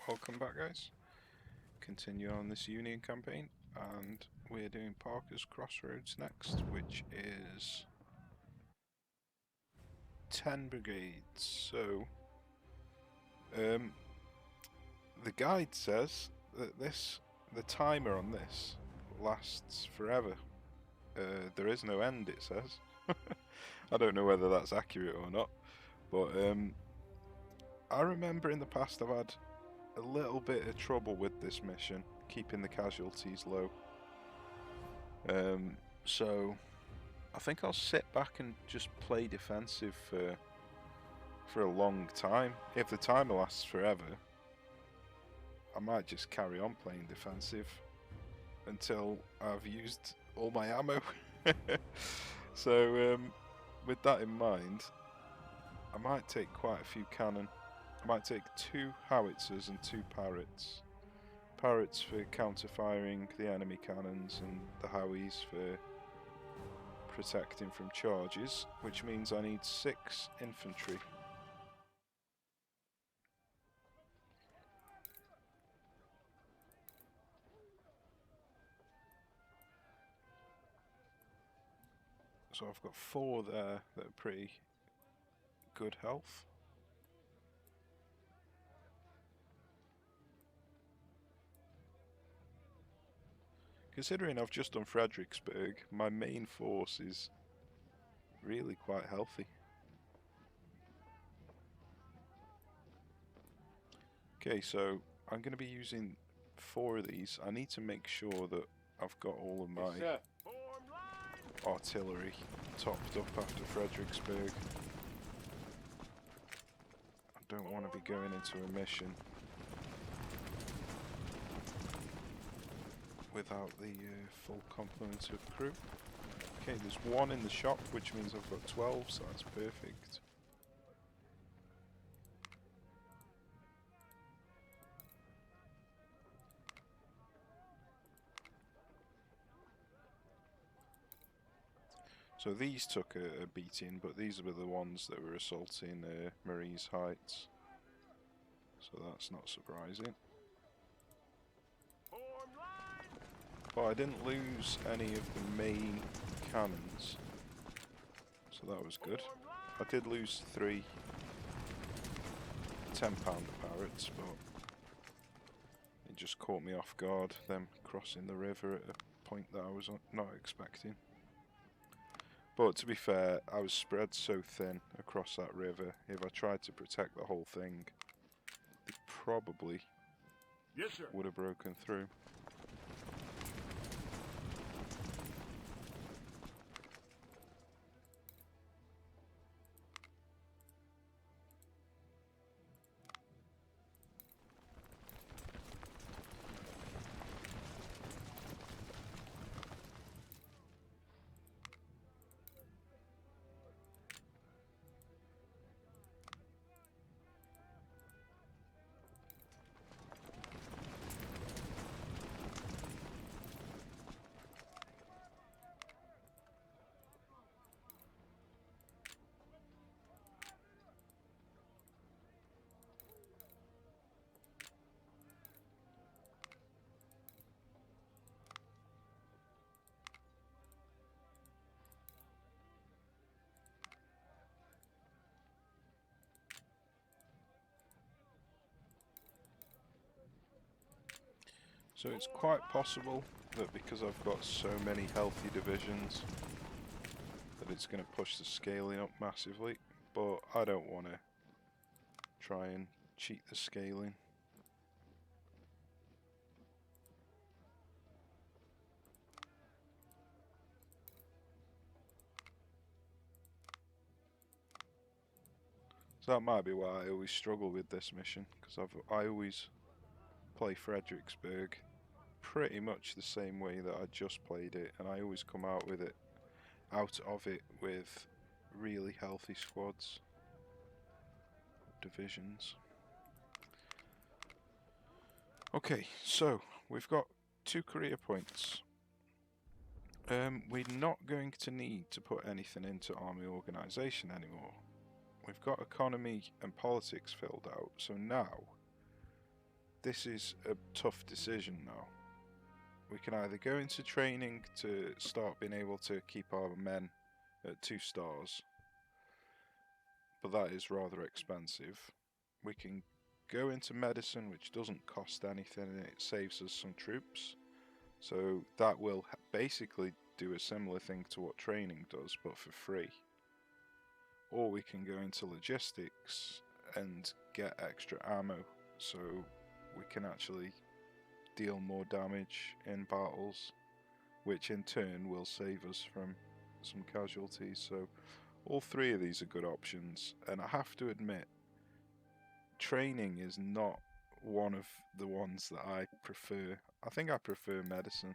welcome back, guys. Continue on this Union campaign, and we're doing Parker's Crossroads next, which is 10 brigades. So, the guide says that the timer on this lasts forever. There is no end, it says. I don't know whether that's accurate or not, but I remember in the past I've had a little bit of trouble with this mission, keeping the casualties low. So I think I'll sit back and just play defensive for a long time. If the timer lasts forever, I might just carry on playing defensive until I've used all my ammo. So with that in mind, I might take quite a few cannon. I might take 2 howitzers and 2 parrots. Parrots for counter-firing the enemy cannons, and the howies for protecting from charges, which means I need 6 infantry. So I've got 4 there that are pretty good health. Considering I've just done Fredericksburg, my main force is really quite healthy. Okay, so I'm going to be using 4 of these. I need to make sure that I've got all of my artillery topped up after Fredericksburg. I don't want to be going into a mission without the full complement of crew. Okay, there's 1 in the shop, which means I've got 12, so that's perfect. So these took a beating, but these were the ones that were assaulting Marie's Heights. So that's not surprising. But I didn't lose any of the main cannons, so that was good. I did lose 3 10-pounder parrots, but it just caught me off guard, them crossing the river at a point that I was not expecting. But to be fair, I was spread so thin across that river, if I tried to protect the whole thing, they probably would have broken through. So it's quite possible that because I've got so many healthy divisions that it's going to push the scaling up massively, but I don't want to try and cheat the scaling. So that might be why I always struggle with this mission, because I always play Fredericksburg pretty much the same way that I just played it, and I always come out of it with really healthy squads, divisions. Okay, so we've got 2 career points. We're not going to need to put anything into army organisation anymore. We've got economy and politics filled out, so now this is a tough decision now. We can either go into training to start being able to keep our men at 2 stars, but that is rather expensive. We can go into medicine, which doesn't cost anything and it saves us some troops. So that will basically do a similar thing to what training does, but for free. Or we can go into logistics and get extra ammo, so we can actually deal more damage in battles, which in turn will save us from some casualties. So all 3 of these are good options, and I have to admit, training is not one of the ones that I prefer. I think I prefer medicine.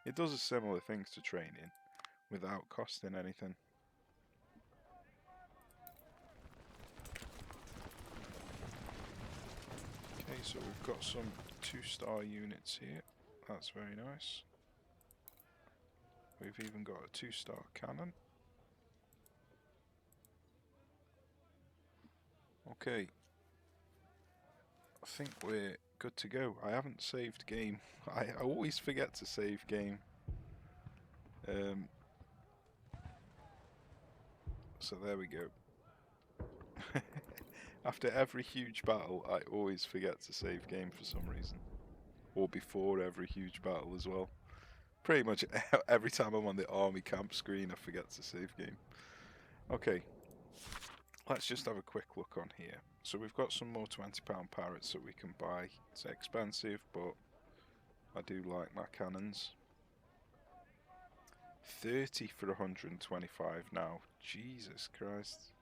It does a similar thing to training without costing anything. Okay, so we've got some 2-star units here. That's very nice. We've even got a 2-star cannon. Okay. I think we're good to go. I haven't saved game. I always forget to save game. So there we go. After every huge battle, I always forget to save game for some reason. Or before every huge battle as well. Pretty much every time I'm on the army camp screen, I forget to save game. Okay. Let's just have a quick look on here. So we've got some more £20 parrots that we can buy. It's expensive, but I do like my cannons. 30 for 125 now. Jesus Christ.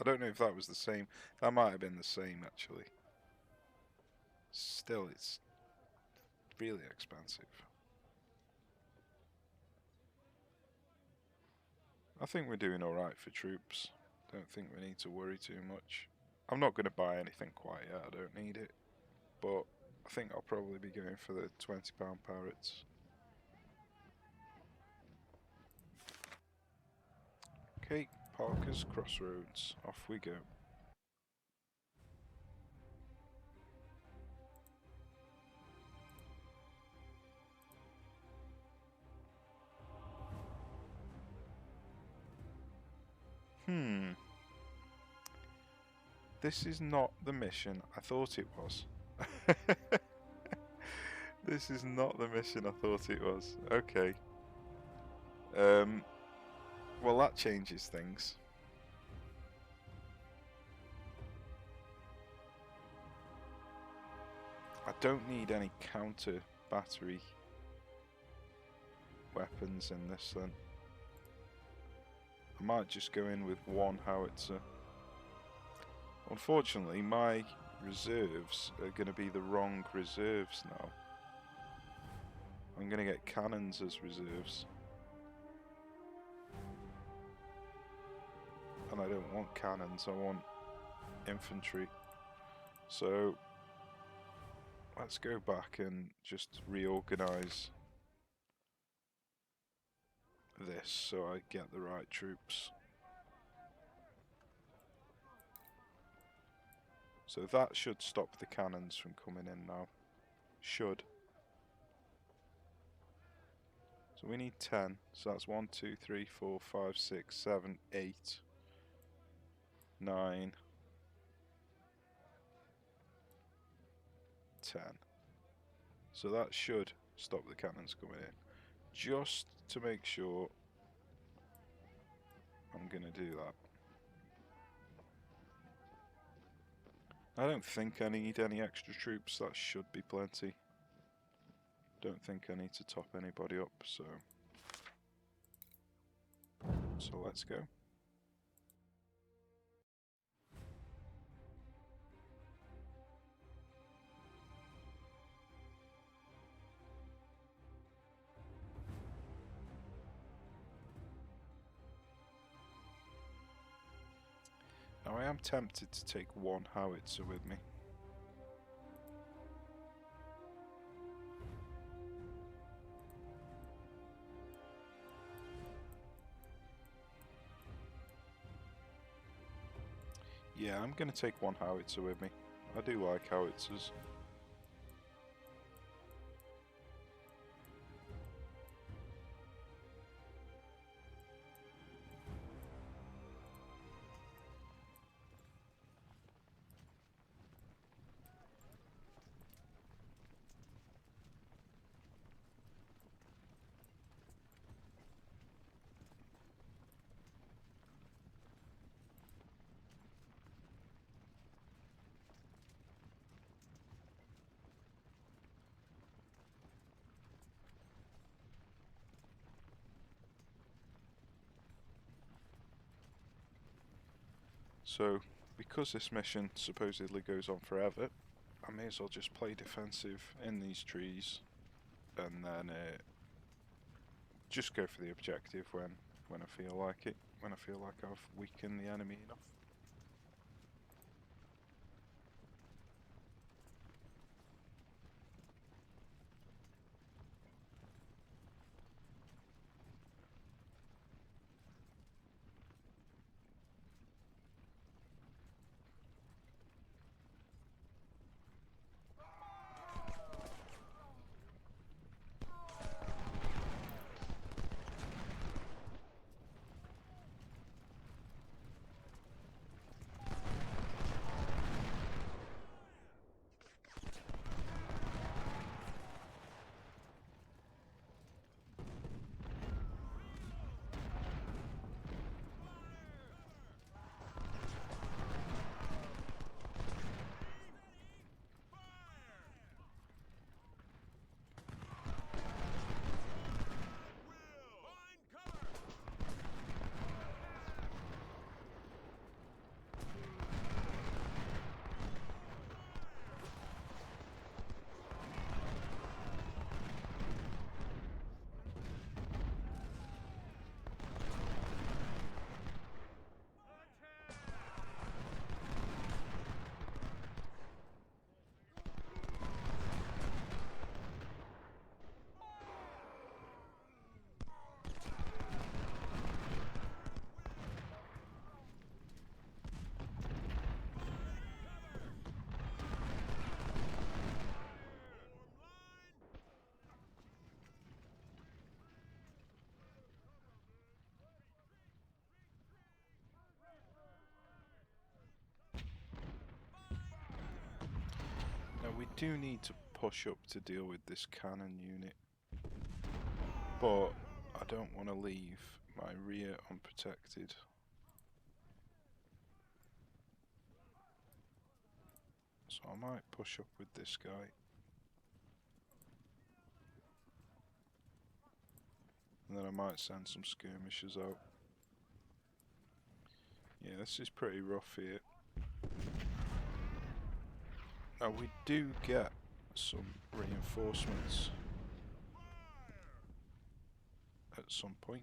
I don't know if that was the same. That might have been the same, actually. Still, it's really expensive. I think we're doing alright for troops. Don't think we need to worry too much. I'm not going to buy anything quite yet, I don't need it. But I think I'll probably be going for the £20 parrots. Okay, Parker's Crossroads. Off we go. This is not the mission I thought it was. This is not the mission I thought it was. Okay. Well, that changes things. I don't need any counter battery weapons in this then. I might just go in with 1 howitzer. Unfortunately, my reserves are going to be the wrong reserves now. I'm going to get cannons as reserves. And I don't want cannons, I want infantry. So let's go back and just reorganize this so I get the right troops. So that should stop the cannons from coming in now. Should. So we need 10. So that's 1, 2, 3, 4, 5, 6, 7, 8, 9, 10. So that should stop the cannons coming in. Just to make sure, I'm going to do that. I don't think I need any extra troops, that should be plenty. Don't think I need to top anybody up, so let's go. Now I am tempted to take 1 howitzer with me. Yeah, I'm going to take 1 howitzer with me. I do like howitzers. So, because this mission supposedly goes on forever, I may as well just play defensive in these trees, and then just go for the objective when I feel like it, when I feel like I've weakened the enemy enough. Now we do need to push up to deal with this cannon unit, but I don't want to leave my rear unprotected. So I might push up with this guy. And then I might send some skirmishers out. Yeah, this is pretty rough here. Now we do get some reinforcements at some point,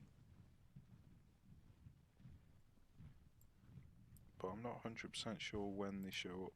but I'm not 100% sure when they show up.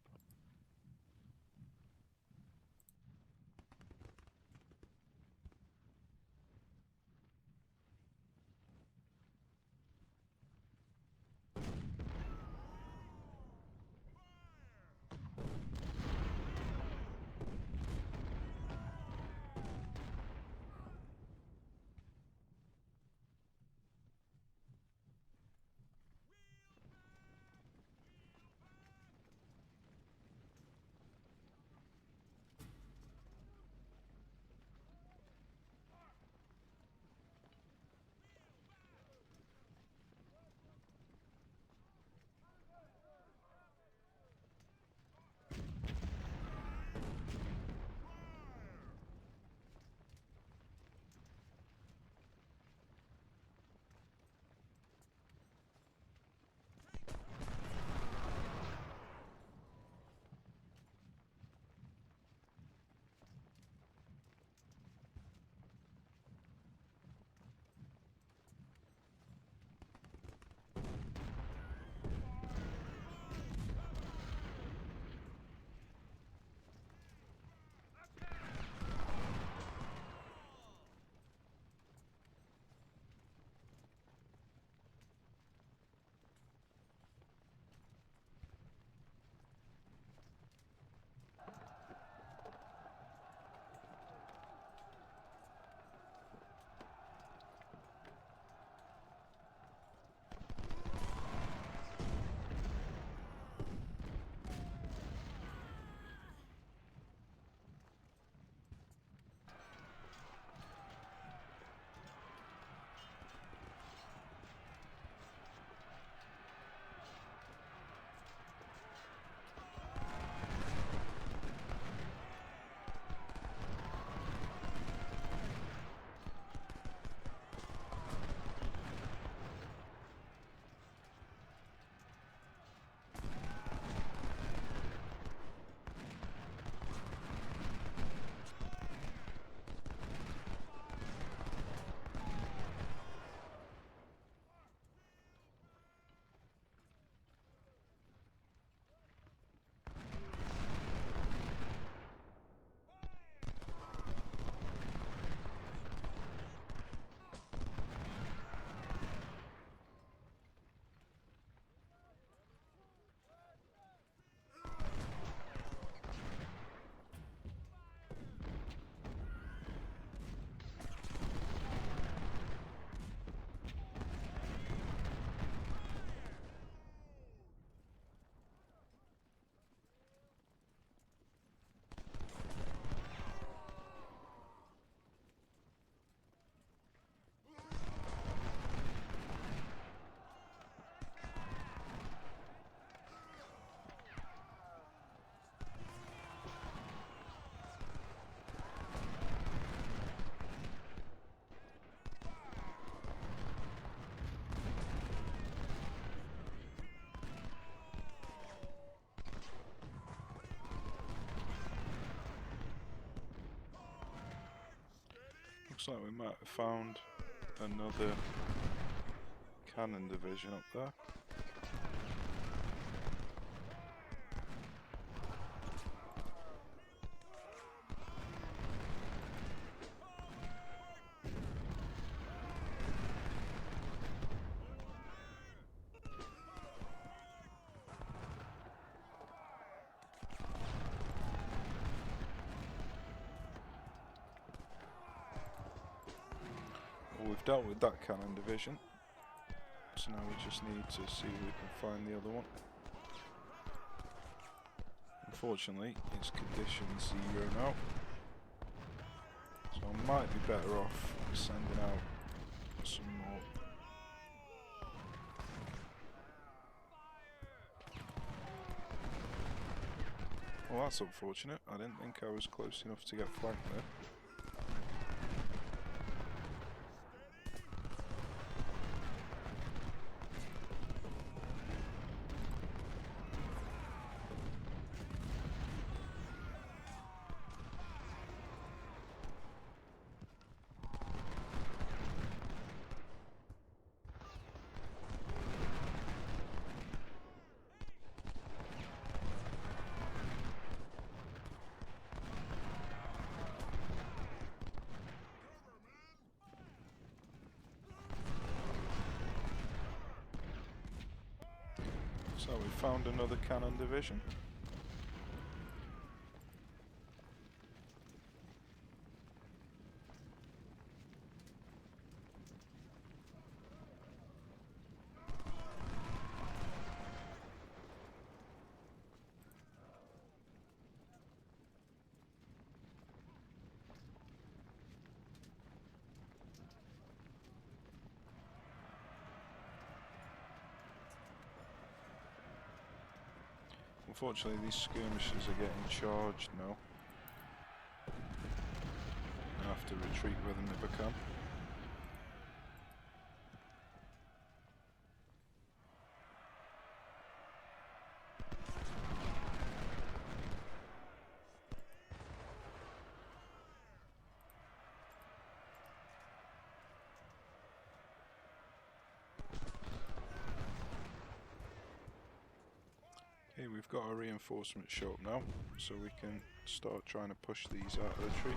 Looks like we might have found another cannon division up there. Well, we've dealt with that cannon division, so now we just need to see if we can find the other one. Unfortunately, it's condition 0 now, so I might be better off sending out some more. Well, that's unfortunate. I didn't think I was close enough to get flanked there. So we found another cannon division. Unfortunately, these skirmishers are getting charged now. I have to retreat with them if I can. Okay, we've got a reinforcement show up now, so we can start trying to push these out of the trees.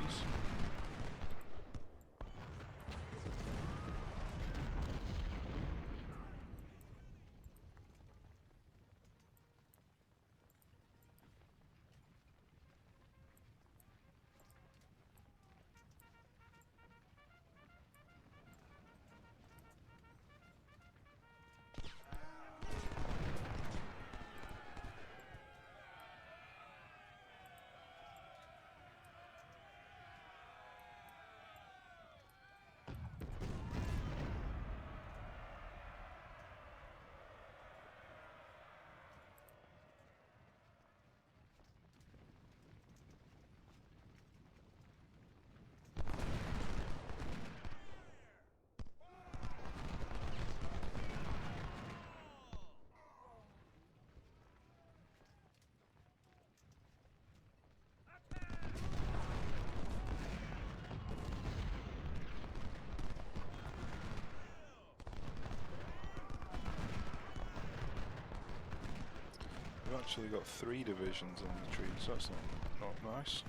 We've actually got 3 divisions on the trees, so that's not nice.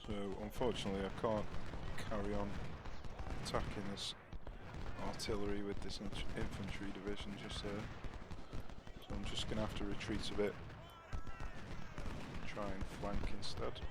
So unfortunately I can't carry on attacking this artillery with this infantry division just there. So I'm just going to have to retreat a bit. Try and flank instead.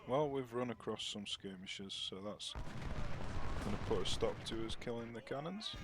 Well, we've run across some skirmishers, so that's going to put a stop to us killing the cannons.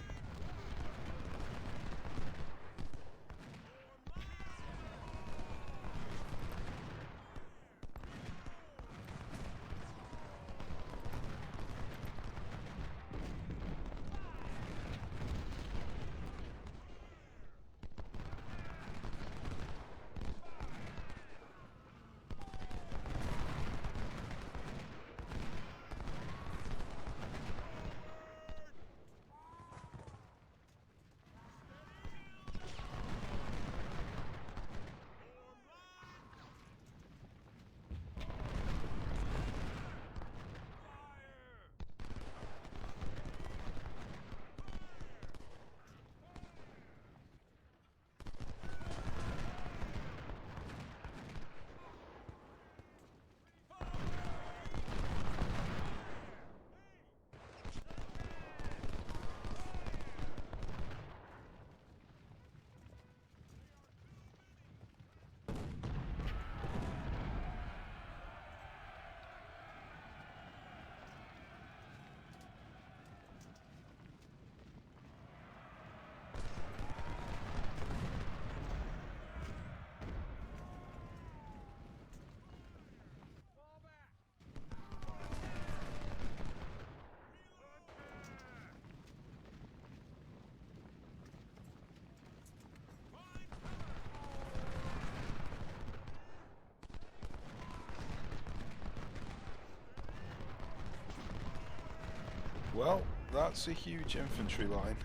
Well, that's a huge infantry line.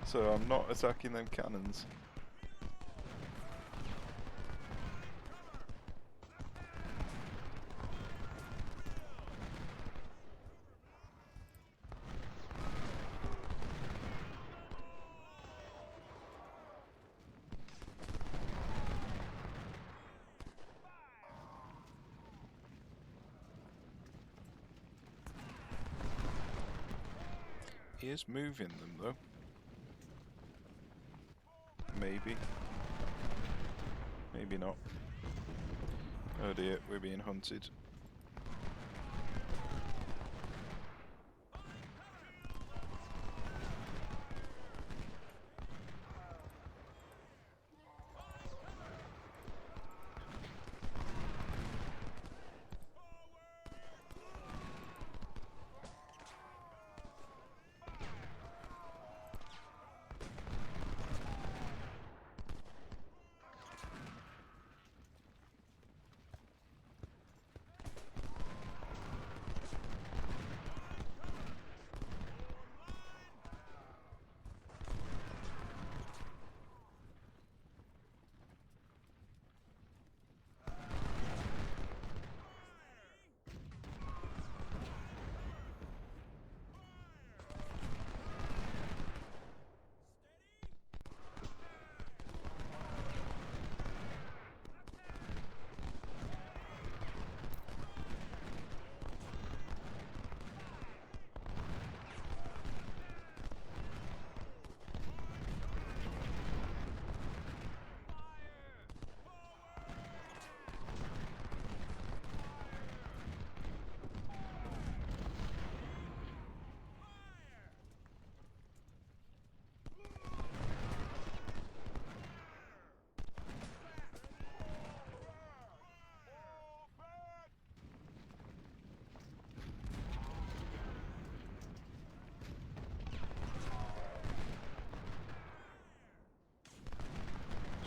So I'm not attacking them cannons. He is moving them though. Maybe. Maybe not. Oh dear, we're being hunted.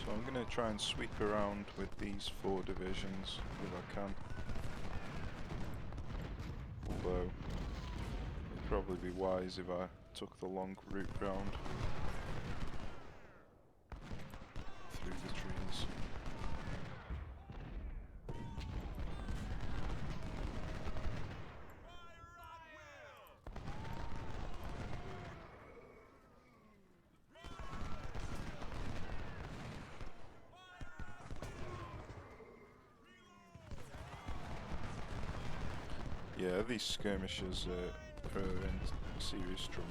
So I'm going to try and sweep around with these 4 divisions if I can. Although, they probably be wise if I took the long route round through the trees. Yeah, these skirmishers are in serious trouble.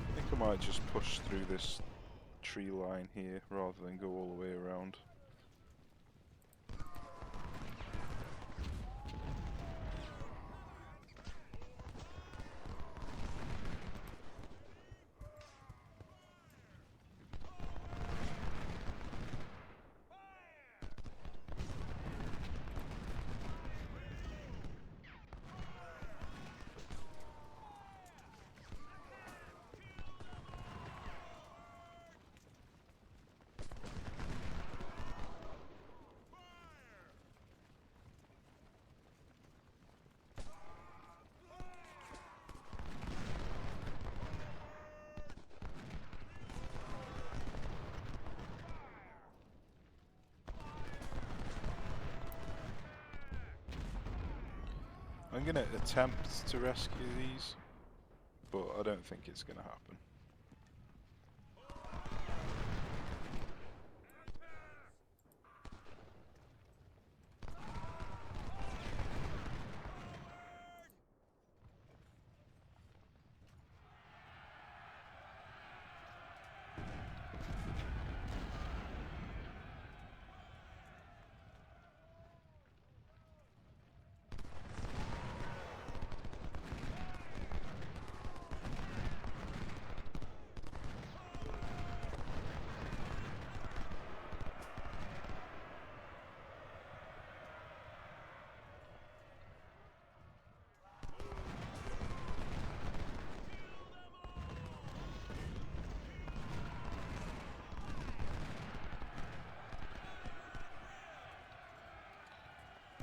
I think I might just push through this tree line here rather than go all the way around. I'm going to attempt to rescue these, but I don't think it's going to happen.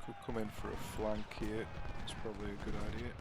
Could come in for a flank here, it's probably a good idea.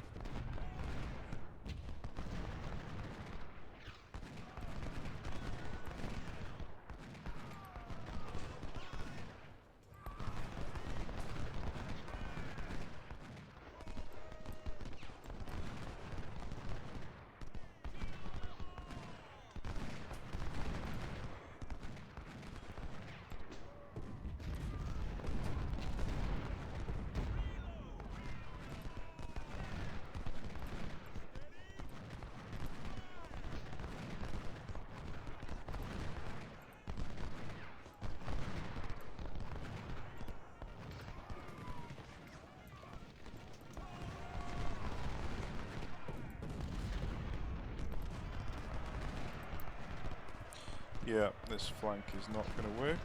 Yeah, this flank is not going to work.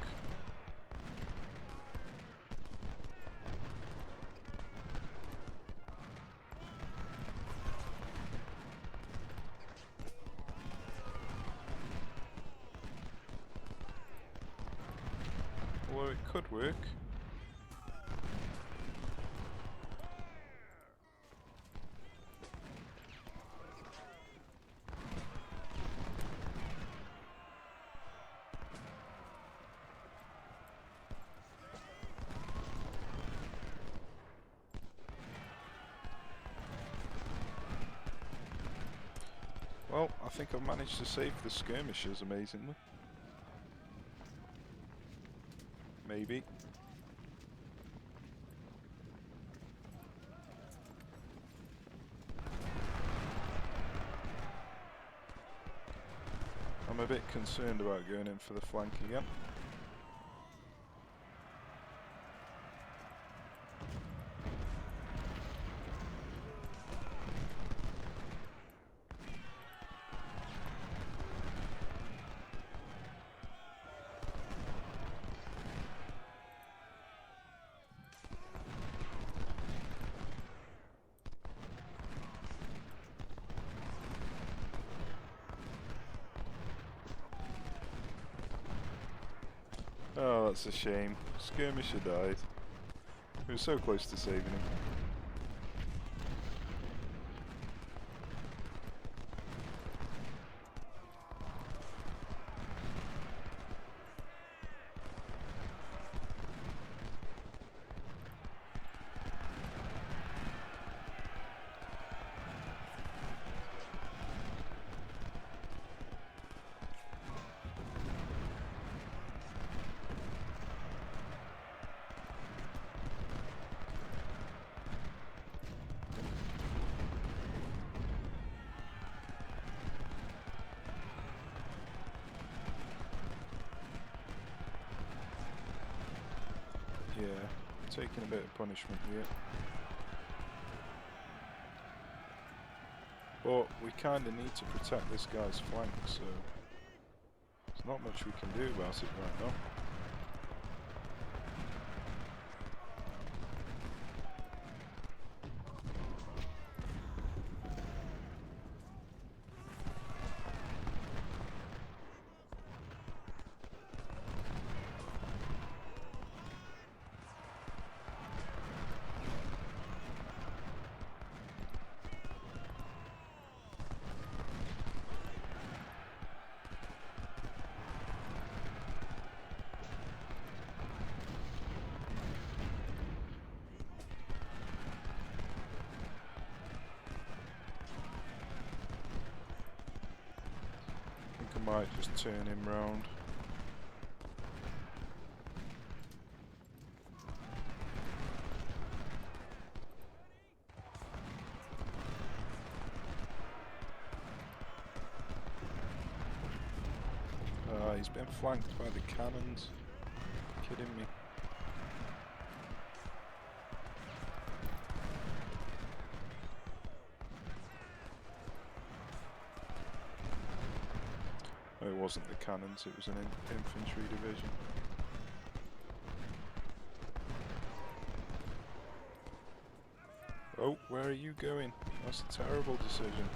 Although it could work. Well, I think I've managed to save the skirmishers, amazingly. Maybe. I'm a bit concerned about going in for the flank again. Oh, that's a shame. Skirmisher died. We were so close to saving him. Yeah, taking a bit of punishment here. But we kind of need to protect this guy's flank, so there's not much we can do about it right now. I might just turn him round. He's been flanked by the cannons. Kidding me. It wasn't the cannons, it was an infantry division. Oh, where are you going? That's a terrible decision.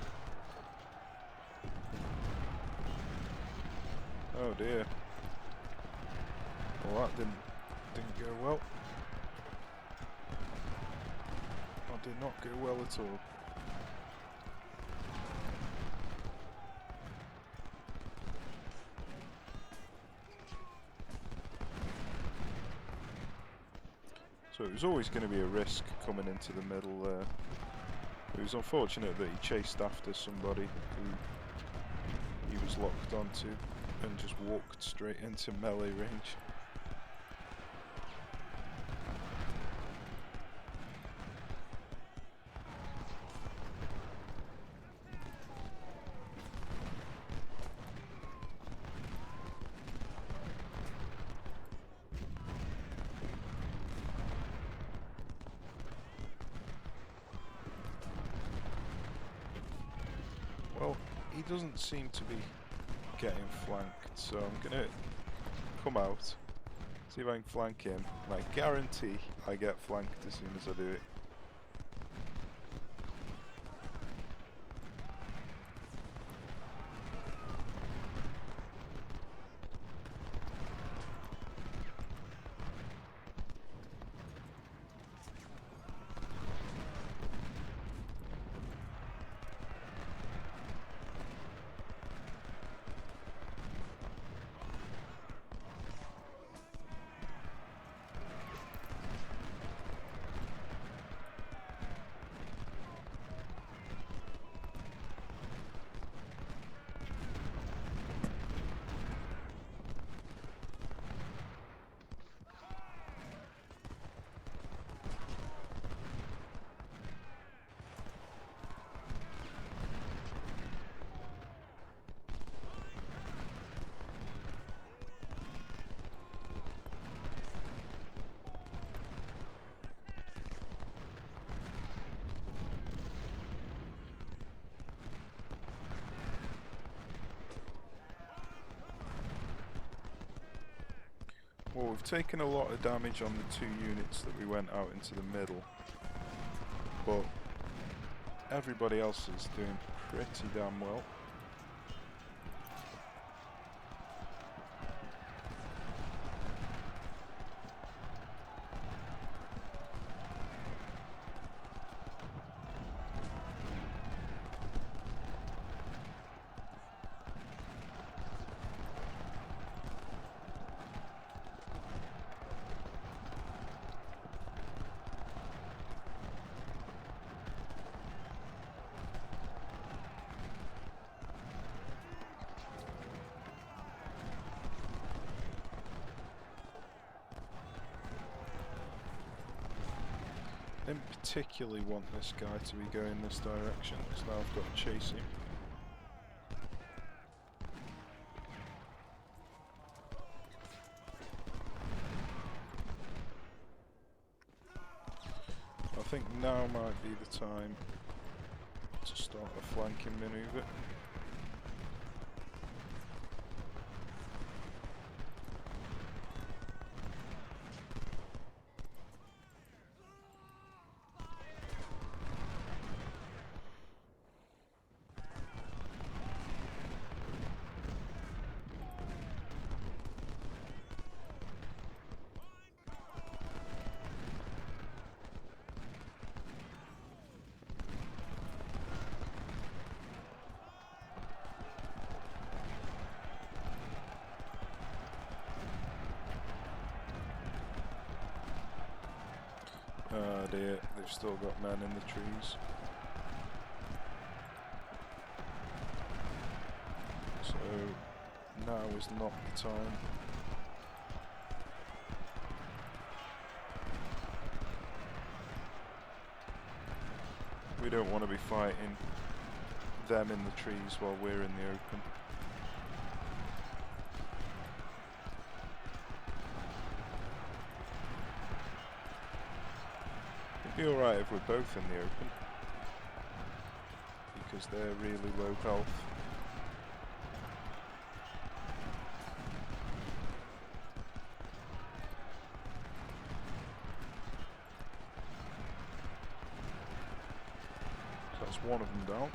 Oh dear. Well, that didn't go well. That did not go well at all. So it was always going to be a risk coming into the middle there. It was unfortunate that he chased after somebody who he was locked onto and just walked straight into melee range. Well, he doesn't seem to be getting flanked, so I'm gonna come out, see if I can flank him, and I guarantee I get flanked as soon as I do it. Well, we've taken a lot of damage on the 2 units that we went out into the middle, but everybody else is doing pretty damn well. I didn't particularly want this guy to be going this direction, because now I've got to chase him. I think now might be the time to start a flanking manoeuvre. Ah dear, they've still got men in the trees. So now is not the time. We don't want to be fighting them in the trees while we're in the open. It'd be alright if we're both in the open, because they're really low health. So that's one of them down.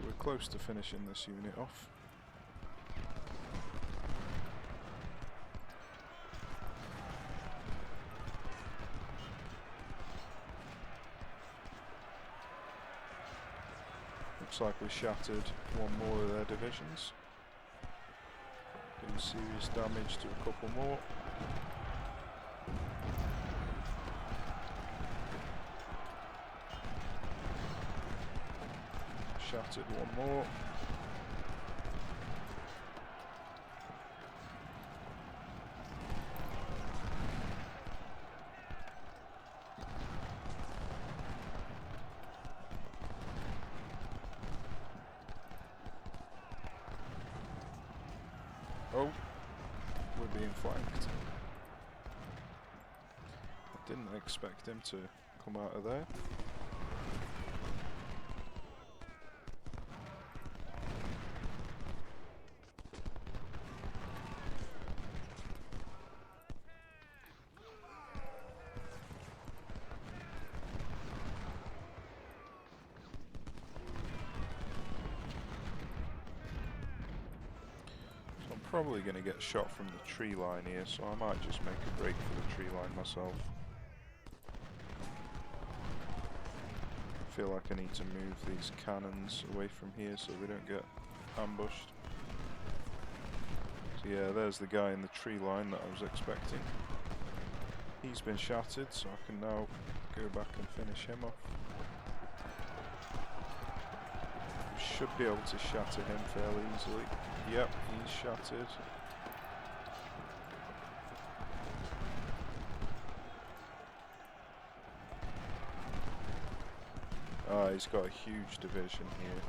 We're close to finishing this unit off. Looks like we shattered one more of their divisions. Doing serious damage to a couple more. Shattered one more. Oh, we're being flanked. I didn't expect him to come out of there. Probably going to get shot from the tree line here, so I might just make a break for the tree line myself. I feel like I need to move these cannons away from here so we don't get ambushed. So yeah, there's the guy in the tree line that I was expecting. He's been shattered, so I can now go back and finish him off. Should be able to shatter him fairly easily. Yep, he's shattered. Ah, he's got a huge division here.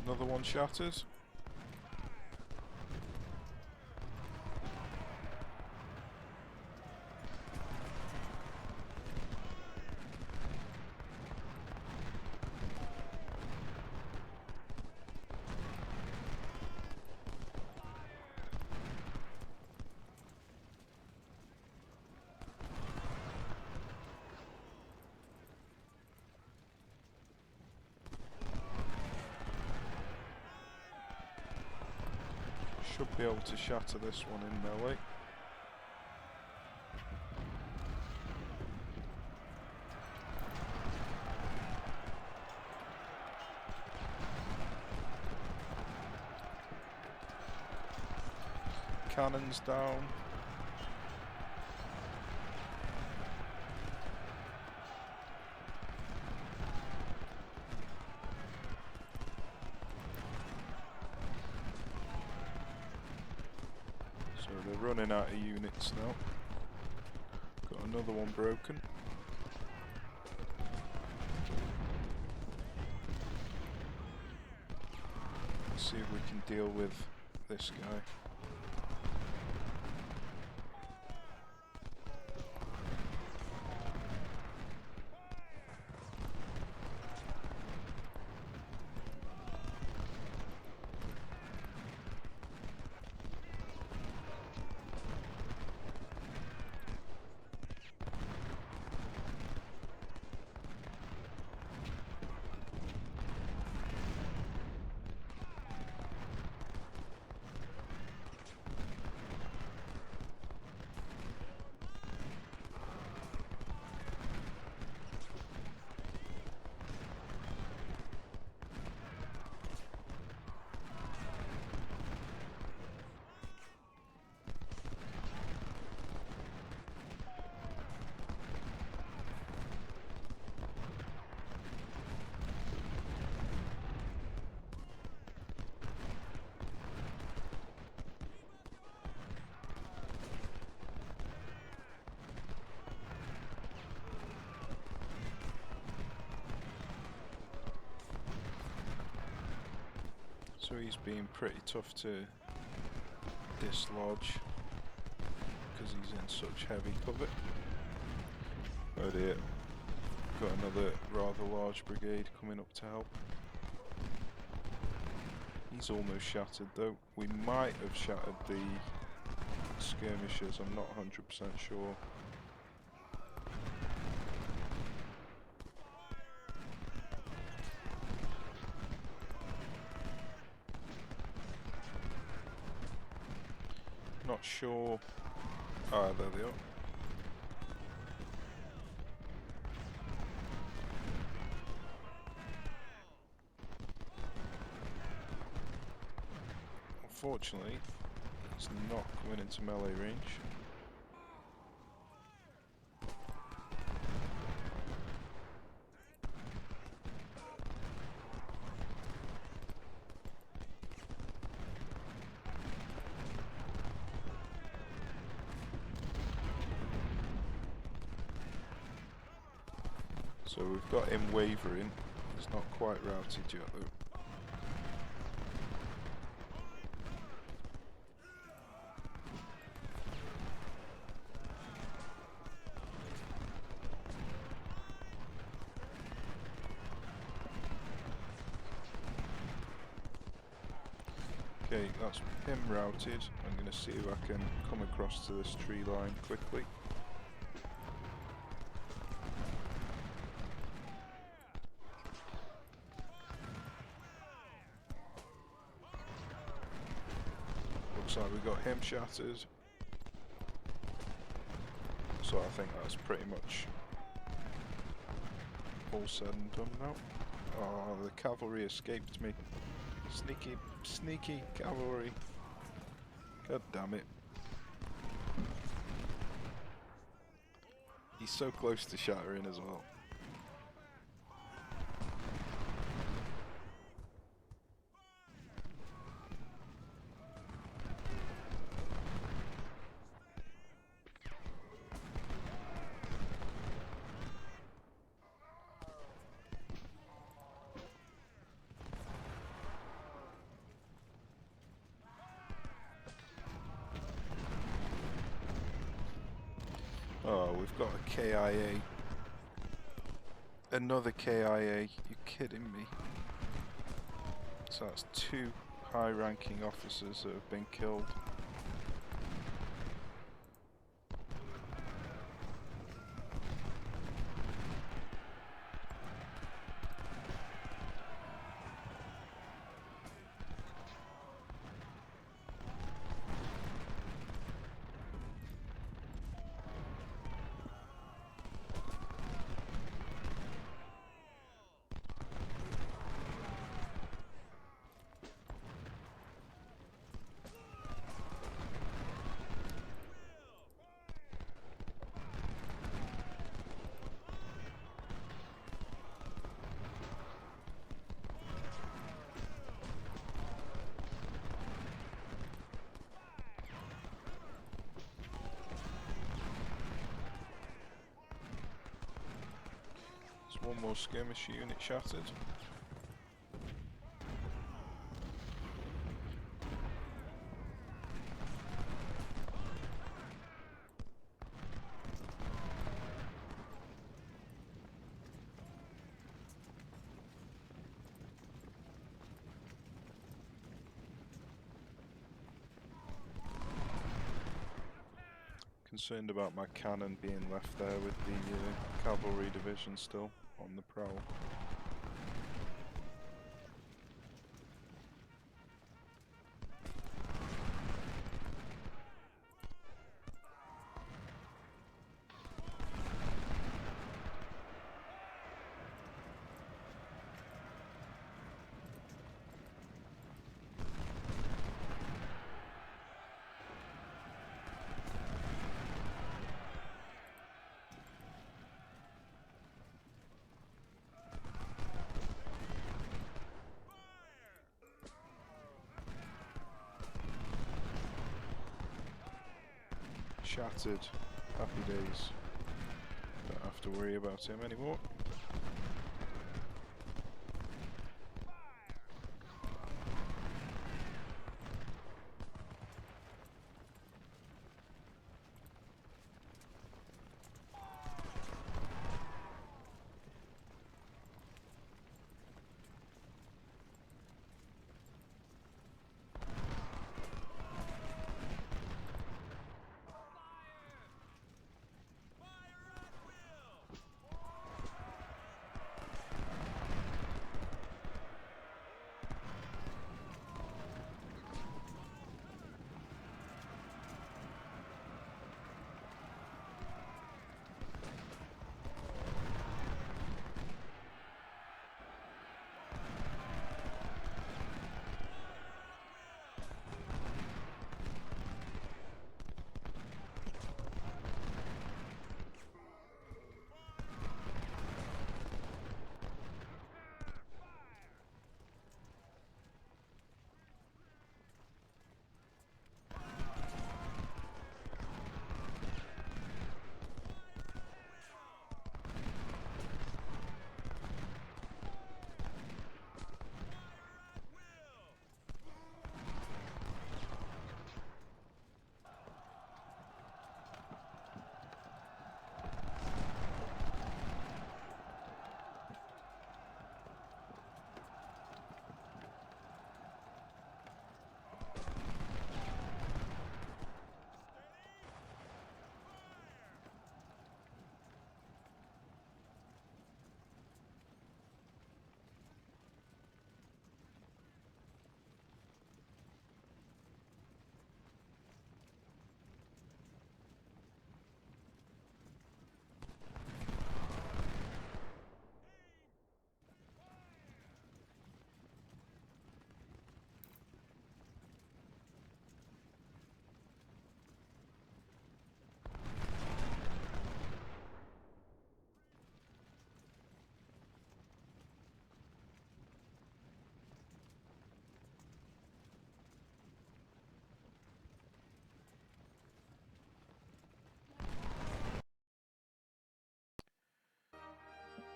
Another one shattered. Should be able to shatter this one in melee. Cannons down. So they're running out of units now. Got another one broken. Let's see if we can deal with this guy. So he's being pretty tough to dislodge because he's in such heavy cover. Oh dear, got another rather large brigade coming up to help. He's almost shattered though. We might have shattered the skirmishers, I'm not 100% sure. Not sure. Ah, there they are. Unfortunately, it's not coming into melee range. So we've got him wavering. He's not quite routed yet though. Okay, that's him routed. I'm going to see if I can come across to this tree line quickly. Looks like we got him shattered. So I think that's pretty much all said and done now. Oh, the cavalry escaped me. Sneaky, sneaky cavalry. God damn it. He's so close to shattering as well. Oh, we've got a KIA. Another KIA. You kidding me? So that's 2 high-ranking officers that have been killed. One more skirmish unit shattered. Concerned about my cannon being left there with the cavalry division still on the prowl. Shattered. Happy days. Don't have to worry about him anymore.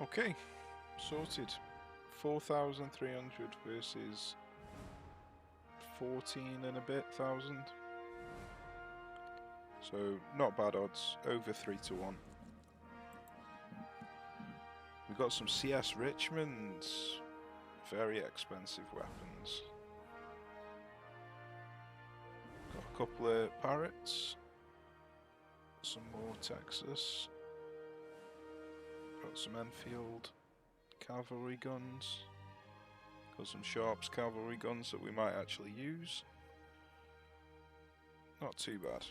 Okay, sorted. 4,300 versus 14 and a bit thousand. So not bad odds, over 3 to 1. We've got some CS Richmonds, very expensive weapons. Got a couple of Parrots, some more Texas. Got some Enfield cavalry guns. Got some Sharps cavalry guns that we might actually use. Not too bad.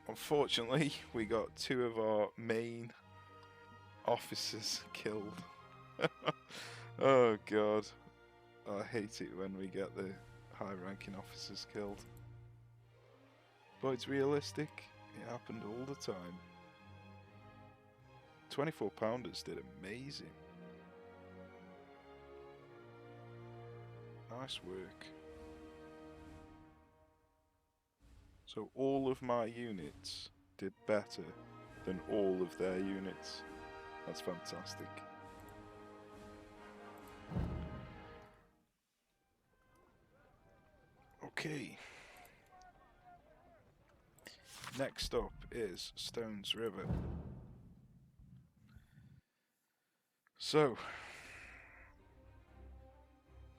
Unfortunately, we got 2 of our main officers killed. Oh god. I hate it when we get the high-ranking officers killed. But it's realistic. It happened all the time. 24-pounders did amazing. Nice work. So all of my units did better than all of their units. That's fantastic. Okay. Next up is Stones River. So,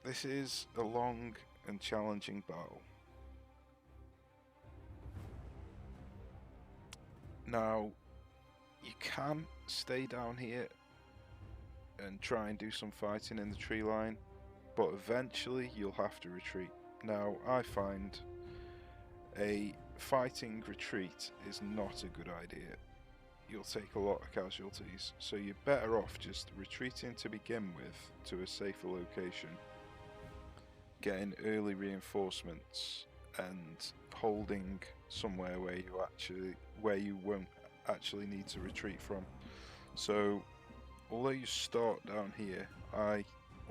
this is a long and challenging battle. Now, you can stay down here and try and do some fighting in the tree line, but eventually you'll have to retreat. Now, I find a fighting retreat is not a good idea. You'll take a lot of casualties, so you're better off just retreating to begin with to a safer location, getting early reinforcements and holding somewhere where you won't actually need to retreat from. So although you start down here, I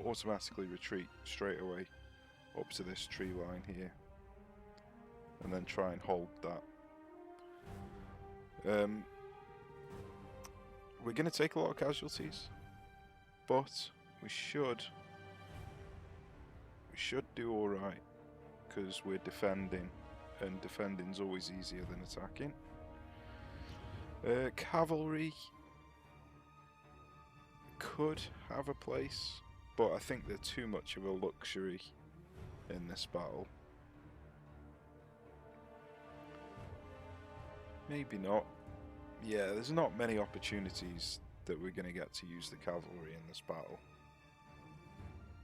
automatically retreat straight away up to this tree line here and then try and hold that. We're going to take a lot of casualties, but we should do alright, because we're defending, and defending's always easier than attacking. Cavalry could have a place, but I think they're too much of a luxury in this battle. Maybe not. Yeah, there's not many opportunities that we're going to get to use the cavalry in this battle.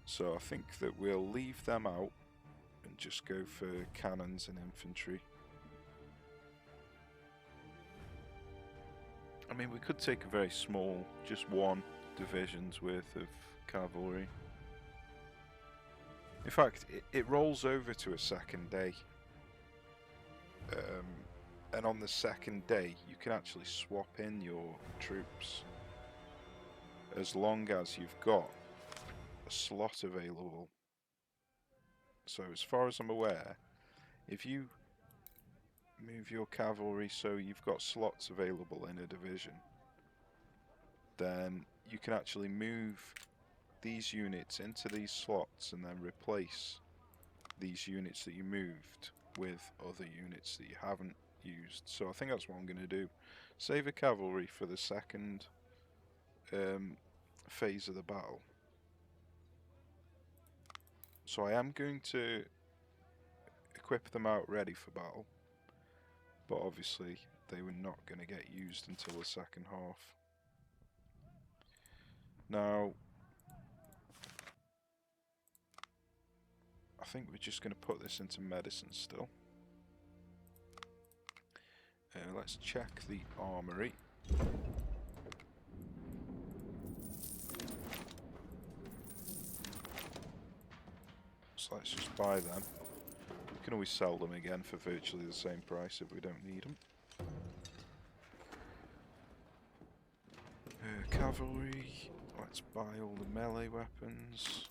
So I think that we'll leave them out and just go for cannons and infantry. I mean, we could take a very small, just one division's worth of cavalry. In fact, it rolls over to a second day. And on the second day, you can actually swap in your troops as long as you've got a slot available. So as far as I'm aware, if you move your cavalry so you've got slots available in a division, then you can actually move these units into these slots and then replace these units that you moved with other units that you haven't used. So I think that's what I'm going to do. Save a cavalry for the second phase of the battle. So I am going to equip them out ready for battle, but obviously they were not going to get used until the second half. Now, I think we're just going to put this into medicine still. Let's check the armory. So let's just buy them. We can always sell them again for virtually the same price if we don't need them. Cavalry. Let's buy all the melee weapons.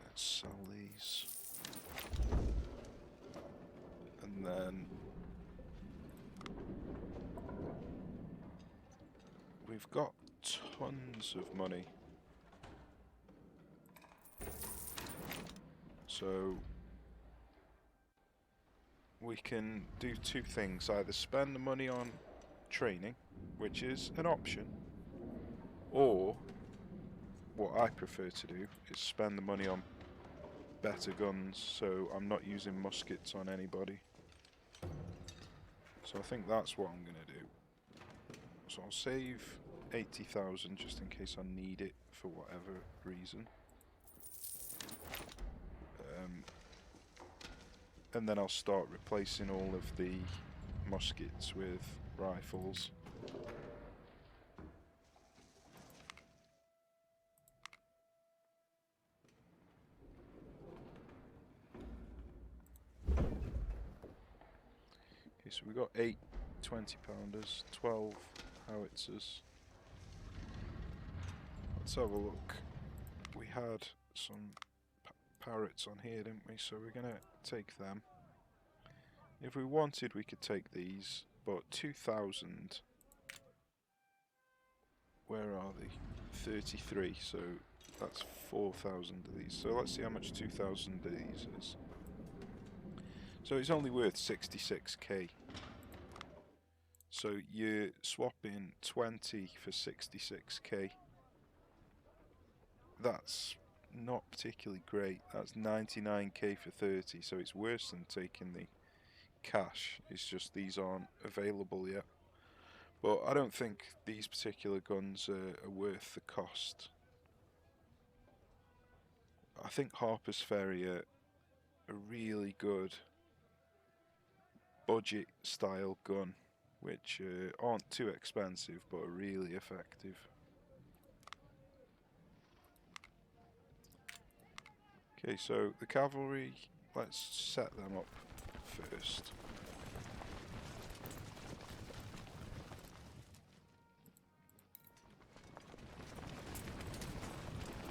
Let's sell these. we've got tons of money. So we can do two things. Either spend the money on training, which is an option, or what I prefer to do is spend the money on better guns, so I'm not using muskets on anybody. So I think that's what I'm going to do. So I'll save 80,000 just in case I need it for whatever reason. And then I'll start replacing all of the muskets with rifles. Okay, so we got 8 20-pounders, 12 howitzers. Let's have a look. We had some parrots on here, didn't we? So we're gonna take them. If we wanted, we could take these, but 2,000. Where are they? 33. So that's 4,000 of these. So let's see how much 2,000 of these is. So it's only worth 66k. So you're swapping 20 for 66k. That's not particularly great. That's 99k for 30, so it's worse than taking the cash. It's just these aren't available yet. But I don't think these particular guns are worth the cost. I think Harper's Ferry are a really good budget style gun, which aren't too expensive but are really effective. Okay, so the cavalry, let's set them up first.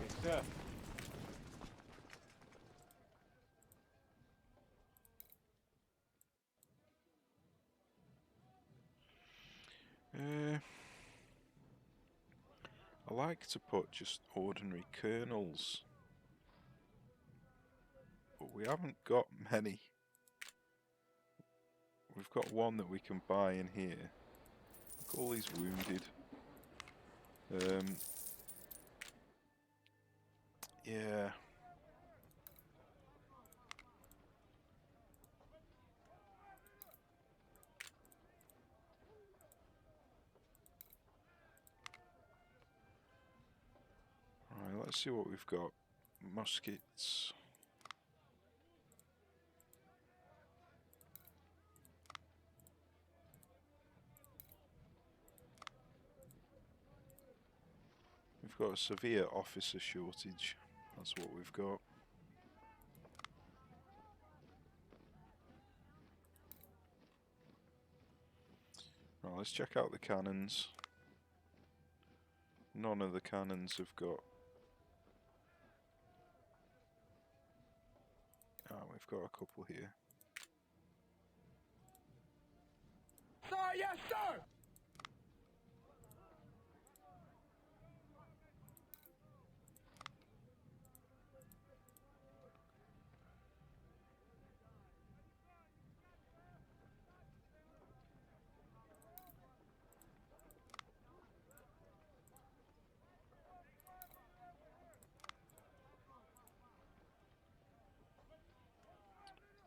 Yes, sir. I like to put just ordinary colonels, but we haven't got many. We've got one that we can buy in here. Look, all these wounded. Yeah. Right, let's see what we've got. Muskets. We've got a severe officer shortage. That's what we've got. Right, let's check out the cannons. None of the cannons have got... Ah, we've got a couple here. Sir, yes, sir!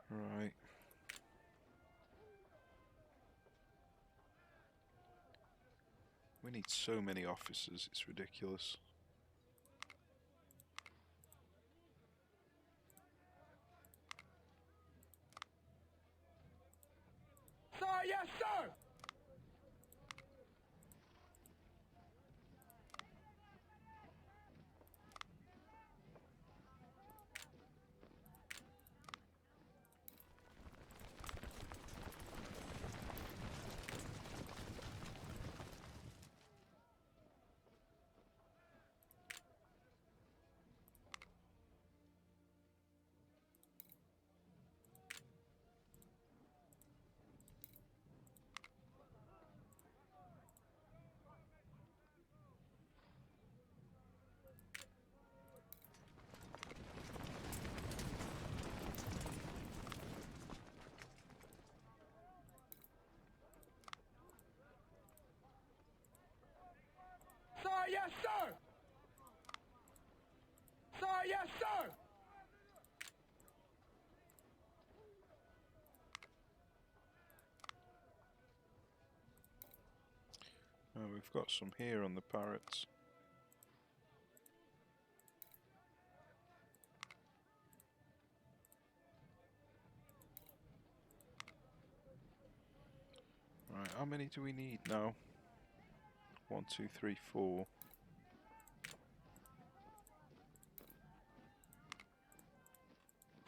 Right. We need so many officers, it's ridiculous. Sir, yes, sir! Oh, we've got some here on the parrots. Right, how many do we need now? 1, 2, 3, 4.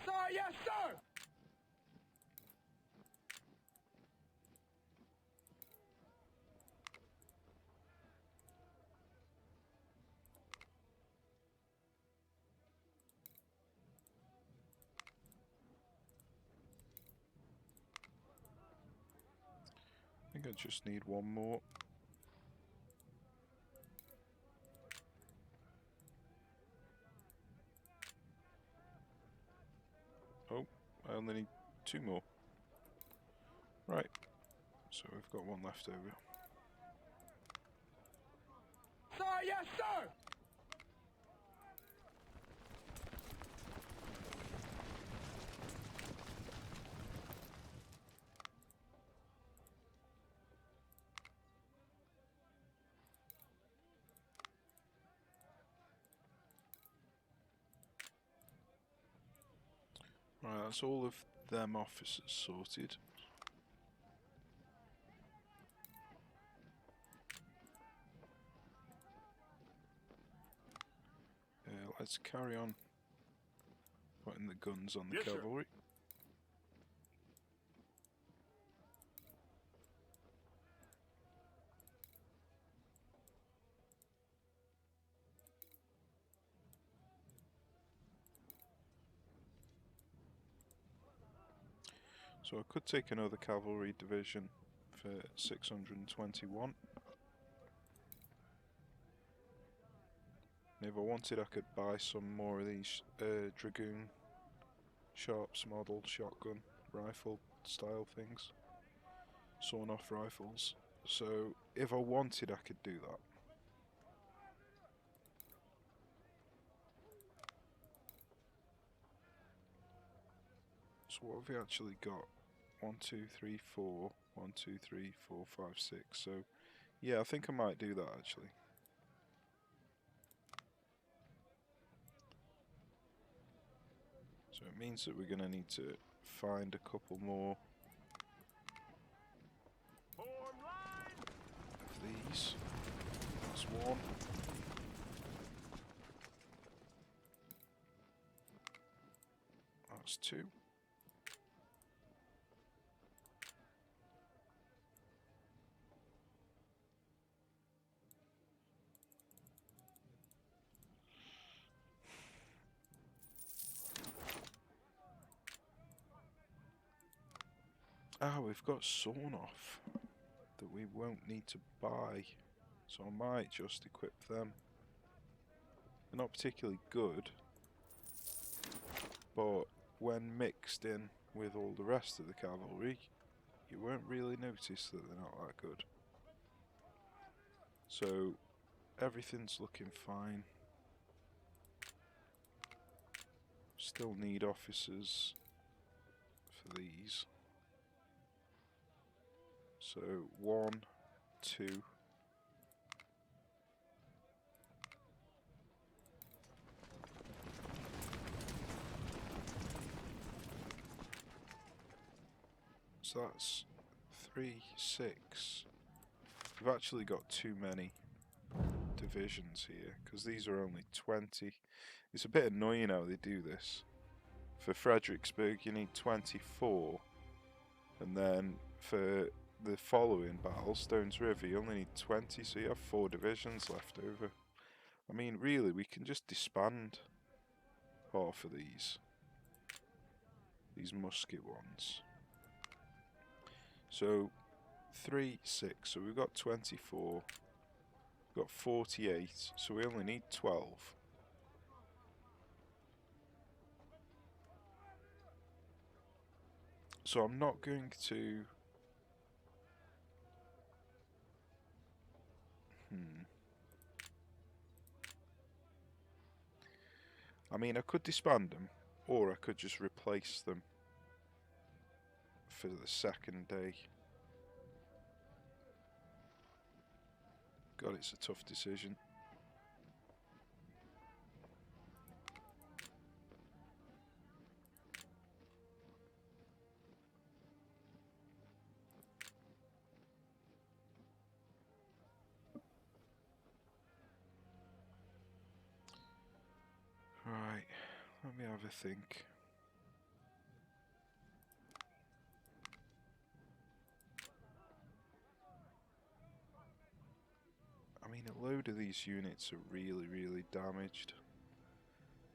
Sir, yes, sir! I think I just need one more. Oh, I only need 2 more. Right, so we've got one left over. Sir, yes, sir! Right, that's all of them officers sorted. Let's carry on putting the guns on the Yes, sir. cavalry. So I could take another cavalry division for 621. And if I wanted, I could buy some more of these dragoon sharps model shotgun rifle style things, sawn off rifles. So if I wanted, I could do that. So what have we actually got? 1, 2, 3, 4. 1, 2, 3, 4, 5, 6. So yeah, I think I might do that actually. So it means that we're going to need to find a couple more of these. That's 1. That's 2. Ah, we've got sawn off that we won't need to buy, so I might just equip them. They're not particularly good, but when mixed in with all the rest of the cavalry, you won't really notice that they're not that good. So everything's looking fine. Still need officers for these. So 1, 2. So that's 3, 6. We've actually got too many divisions here because these are only 20. It's a bit annoying how they do this. For Fredericksburg you need 24, and then for the following battle, Stones River, you only need 20, so you have 4 divisions left over. I mean, really, we can just disband half of these musket ones. So 3, 6, so we've got 24, we've got 48, so we only need 12. So I'm not going to... I mean, I could disband them, or I could just replace them for the second day. God, it's a tough decision. Right, let me have a think. I mean, a load of these units are really damaged.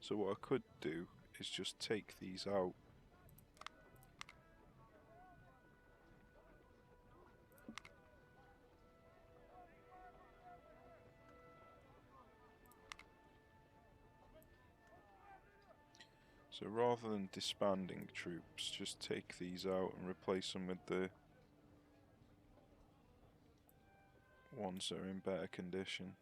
So what I could do is just take these out. So rather than disbanding troops, just take these out and replace them with the ones that are in better condition.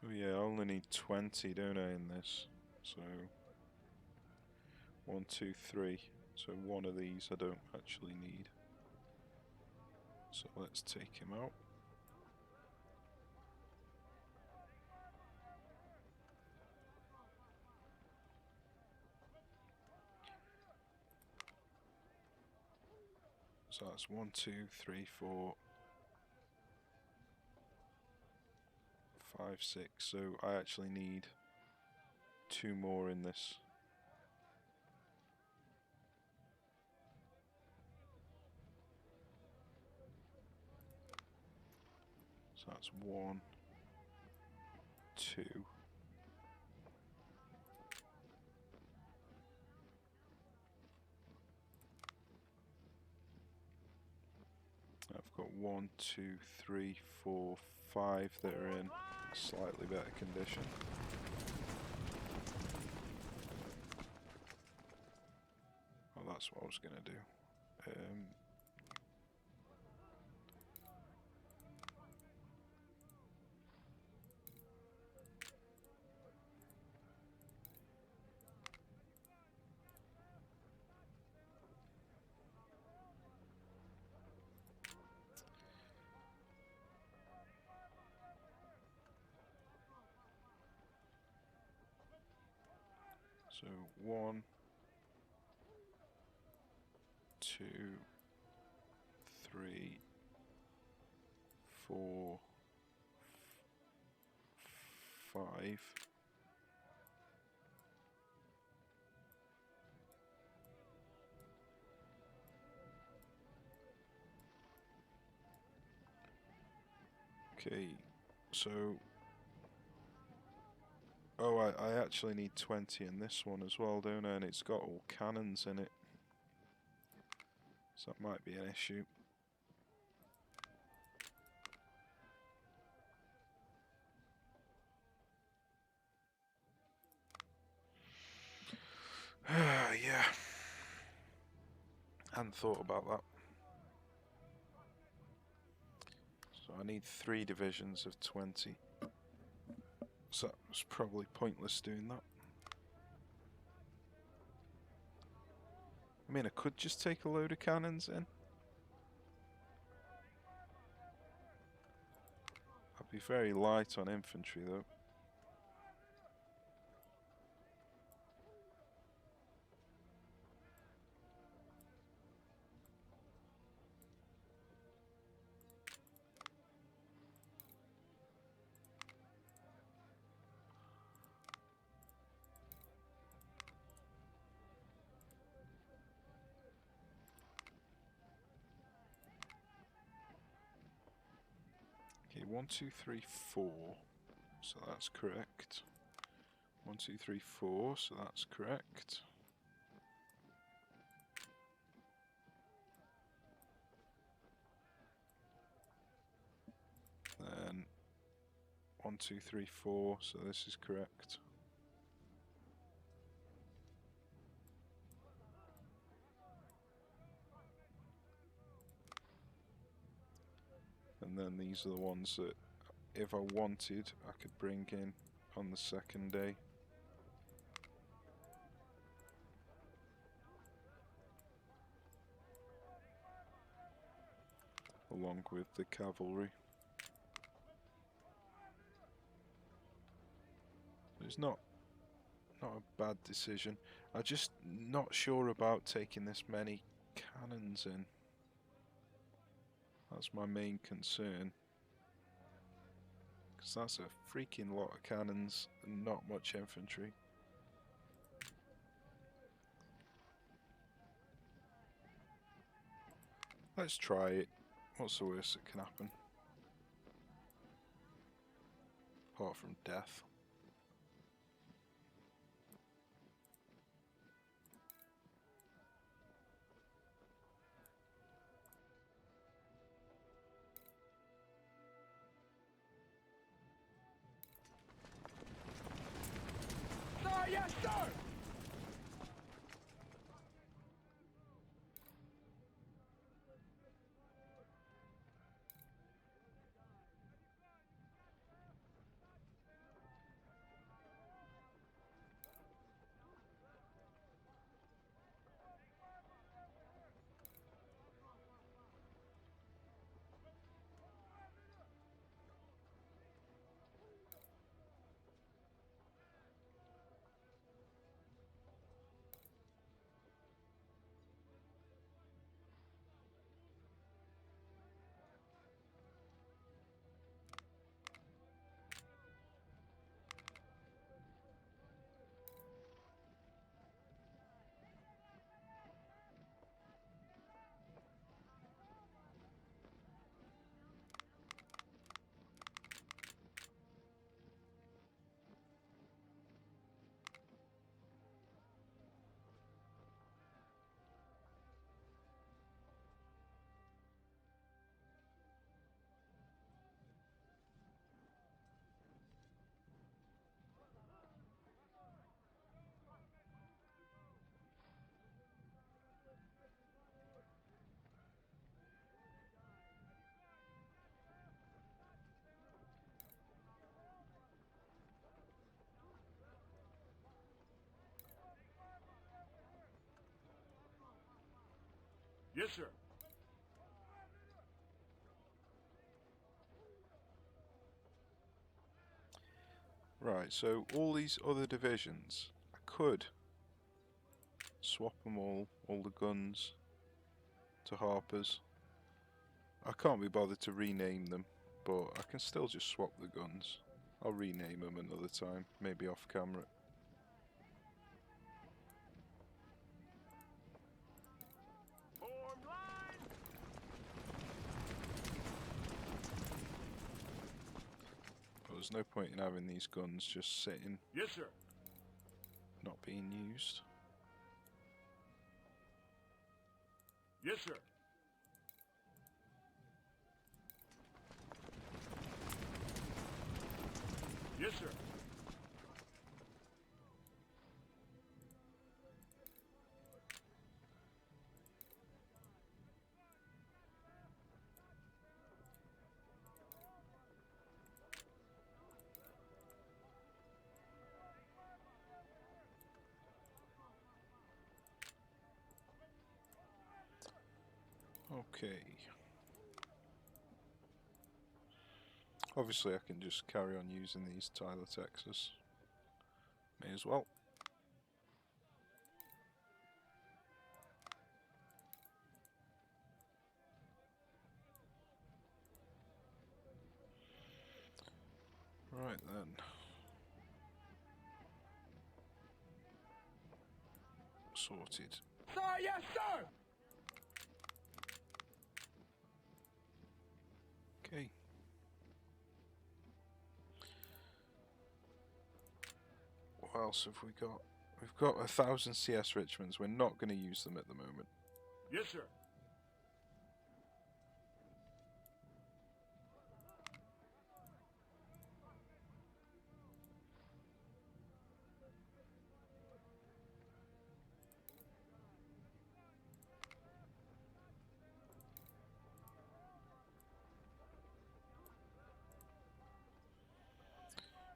Oh yeah, I only need 20, don't I, in this? So 1, 2, 3. So one of these I don't actually need. So let's take him out. So that's 1, 2, 3, 4, 5, 6. So I actually need 2 more in this. So that's 1, 2. I've got 1, 2, 3, 4, 5 that are in slightly better condition. Oh, that's what I was going to do. So 1, 2, 3, 4, 5. Okay, so oh, I actually need 20 in this one as well, don't I? And it's got all cannons in it. So that might be an issue. Yeah. Hadn't thought about that. So I need 3 divisions of 20. So it's probably pointless doing that. I mean, I could just take a load of cannons in. I'd be very light on infantry though. Okay, 1, 2, 3, 4. So that's correct. 1, 2, 3, 4, so that's correct. Then 1, 2, 3, 4, so this is correct. And then these are the ones that, if I wanted, I could bring in on the second day. Along with the cavalry. It's not a bad decision. I'm just not sure about taking this many cannons in. That's my main concern. Because that's a freaking lot of cannons and not much infantry. Let's try it. What's the worst that can happen? Apart from death. Sir, yes, sir! Yes, sir. Right, so all these other divisions, I could swap them all the guns to Harpers. I can't be bothered to rename them, but I can still just swap the guns. I'll rename them another time, maybe off camera. Form line! But there's no point in having these guns just sitting, Yes, sir. not being used. Yes, sir. Yes, sir. Okay. Obviously I can just carry on using these Tyler, Texas. May as well. Right then. Sorted. Sir, yes, sir! Okay. Well, else have we got? We've got 1,000 CS Richmonds. We're not going to use them at the moment. Yes, sir.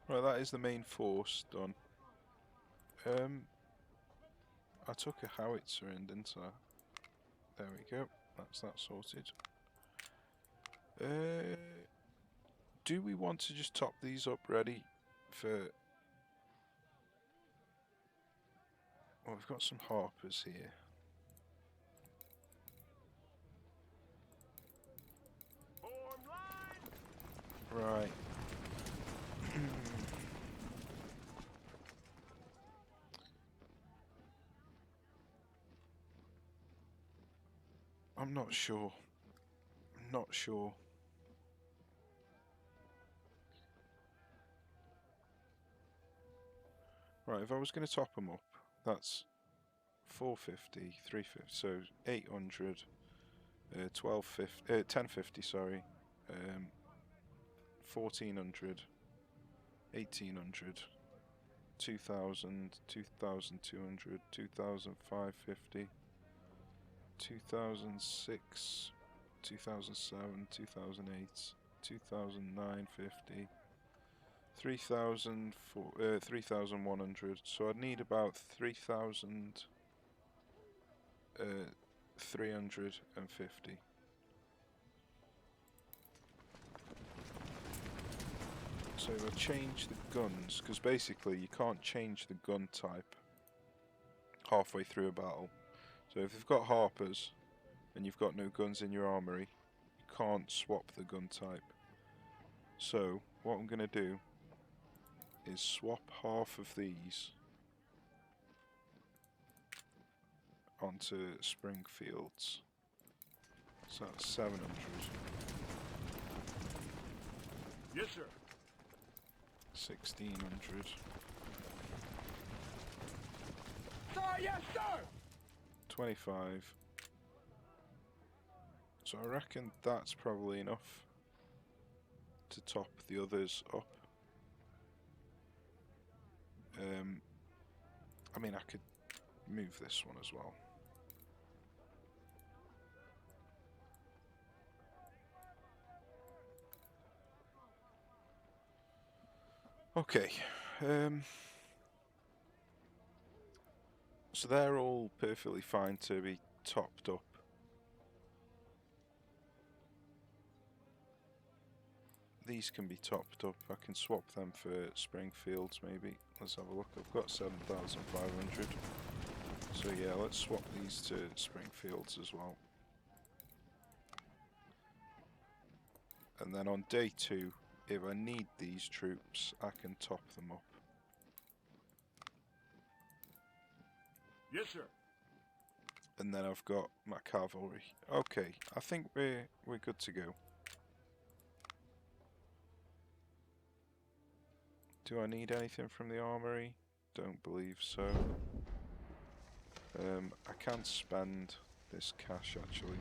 Right, that is the main force done. I took a howitzer in, didn't I? There we go. That's that sorted. Do we want to just top these up ready for... Well, we've got some harpers here. Form line. Right. I'm not sure. I'm not sure. Right, if I was going to top them up, that's 450, 350, so 800, 1250, 1050, sorry, 1400, 1800, 2000, 2200, 2550, 2006, 2007, 2008, 2950, 3100. So I'd need about 3,350. So if I change the guns, because basically you can't change the gun type halfway through a battle. So if you've got harpers and you've got no guns in your armory, you can't swap the gun type. So what I'm going to do is swap half of these onto Springfields. So that's 700. Yes, sir. 1600. Sir, yes, sir. 25. So I reckon that's probably enough to top the others up. I mean, I could move this one as well. Okay. So they're all perfectly fine to be topped up. These can be topped up. I can swap them for Springfields maybe. Let's have a look. I've got 7,500. So yeah, let's swap these to Springfields as well. And then on day 2, if I need these troops, I can top them up. Yes, sir. And then I've got my cavalry. Okay, I think we're good to go. Do I need anything from the armory? Don't believe so. I can spend this cash actually.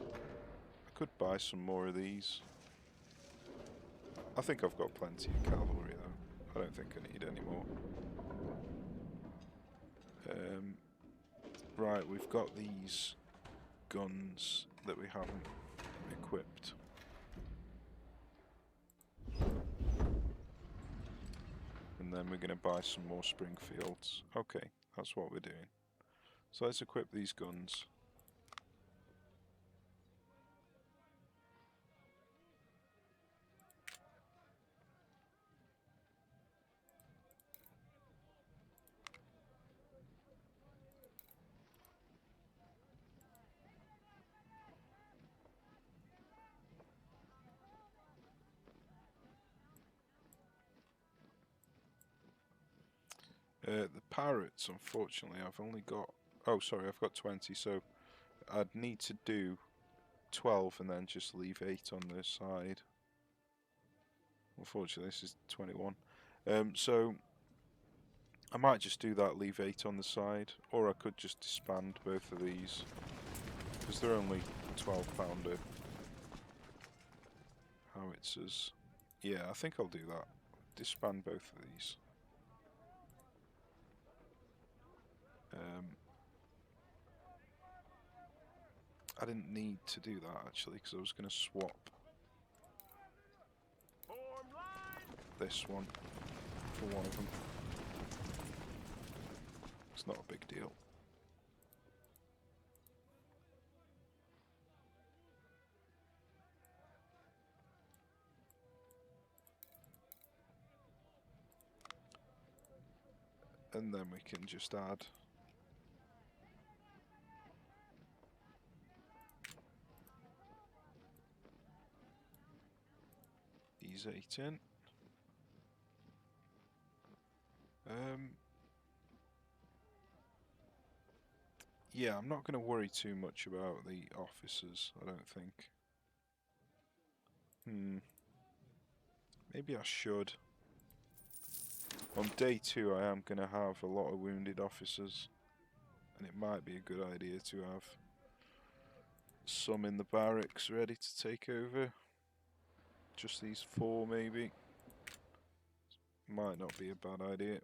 I could buy some more of these. I think I've got plenty of cavalry though. I don't think I need any more. Right, we've got these guns that we haven't equipped. And then we're going to buy some more Springfields. Okay, that's what we're doing. So let's equip these guns. The parrots, unfortunately, I've only got... Oh, sorry, I've got 20, so I'd need to do 12 and then just leave 8 on this side. Unfortunately, this is 21. So I might just do that, leave 8 on the side, or I could just disband both of these, because they're only 12-pounder howitzers. Yeah, I think I'll do that. Disband both of these. I didn't need to do that actually, because I was going to swap this one for one of them. It's not a big deal. And then we can just add these 8 in. Yeah, I'm not going to worry too much about the officers, I don't think. Maybe I should. On day 2 I am going to have a lot of wounded officers, and it might be a good idea to have some in the barracks ready to take over. Just these 4 maybe. Might not be a bad idea.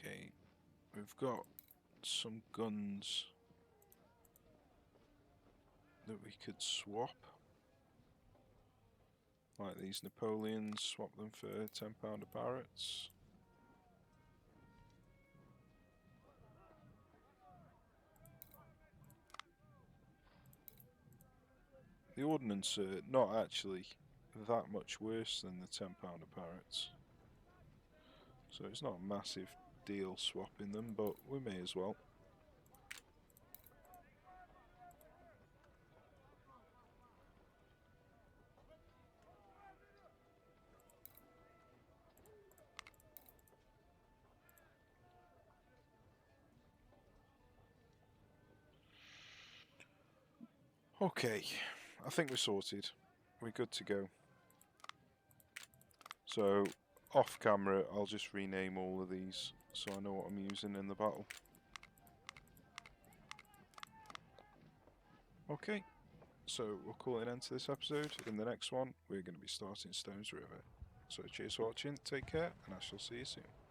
Okay, we've got some guns that we could swap. Like these Napoleons, swap them for 10-pounder Barretts. The ordnance are not actually that much worse than the 10-pounder Barretts. So it's not a massive deal swapping them, but we may as well. Okay, I think we're sorted. We're good to go. So, off camera, I'll just rename all of these so I know what I'm using in the battle. Okay, so we'll call it an end to this episode. In the next one, we're going to be starting Stones River. So cheers for watching, take care, and I shall see you soon.